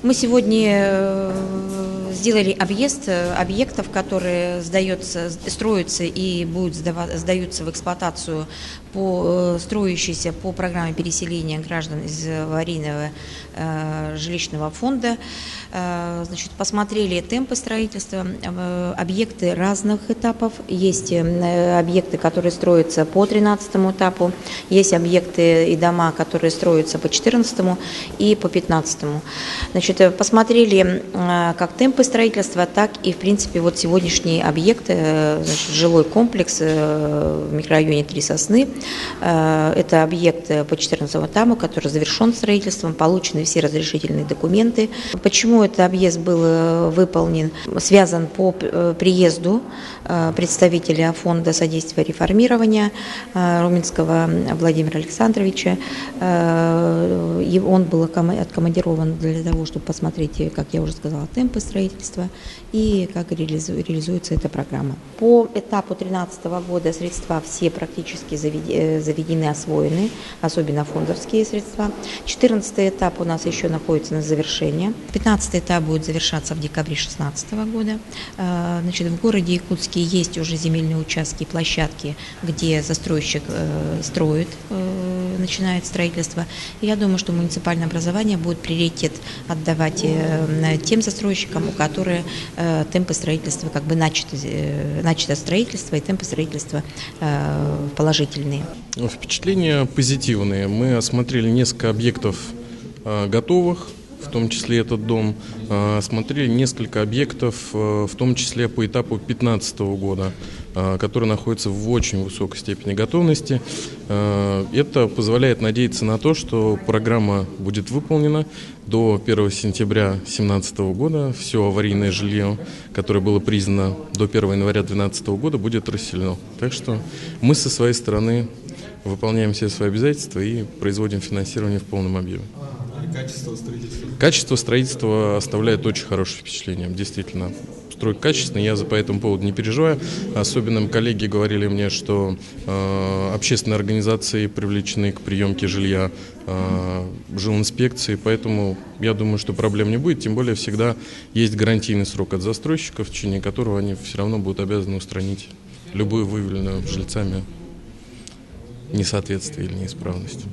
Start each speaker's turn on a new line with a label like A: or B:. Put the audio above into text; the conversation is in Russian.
A: Мы сегодня сделали объезд объектов, которые строятся и сдаются в эксплуатацию строящиеся по программе переселения граждан из аварийного жилищного фонда. Значит, посмотрели темпы строительства, объекты разных этапов. Есть объекты, которые строятся по 13 этапу, есть объекты и дома, которые строятся по 14 и по 15. Значит, посмотрели как темпы строительства, так и, в принципе, вот сегодняшний объект, значит, жилой комплекс в микрорайоне Три Сосны. Это объект по 14 этапу, который завершен строительством, получены все разрешительные документы. Почему этот объезд был выполнен? Связан по приезду представителя Фонда содействия реформирования Руминского Владимира Александровича. Он был откомандирован для того, чтобы посмотреть, как я уже сказала, темпы строительства и как реализуется эта программа. По этапу 2013 года средства все практически заведены, освоены, особенно фондовские средства. 14 этап у нас еще находится на завершении. 15 этап будет завершаться в декабре 2016 года. Значит, в городе Якутске есть уже земельные участки и площадки, где застройщик строит, начинает строительство. И я думаю, что муниципальное образование будет приоритет отдавать тем застройщикам, у которых темпы строительства, как бы начато строительство и темпы строительства положительные.
B: Впечатления позитивные. Мы осмотрели несколько объектов готовых, в том числе этот дом. Осмотрели несколько объектов, в том числе по этапу 2015 года, который находится в очень высокой степени готовности. Это позволяет надеяться на то, что программа будет выполнена до 1 сентября 2017 года. Все аварийное жилье, которое было признано до 1 января 2012 года, будет расселено. Так что мы со своей стороны выполняем все свои обязательства и производим финансирование в полном объеме.
C: Качество строительства?
B: Качество строительства оставляет очень хорошее впечатление. Действительно, стройка качественная, я по этому поводу не переживаю. Особенно коллеги говорили мне, что общественные организации привлечены к приемке жилья жилинспекции, поэтому я думаю, что проблем не будет. Тем более всегда есть гарантийный срок от застройщиков, в течение которого они все равно будут обязаны устранить любую выявленную жильцами несоответствие или неисправность.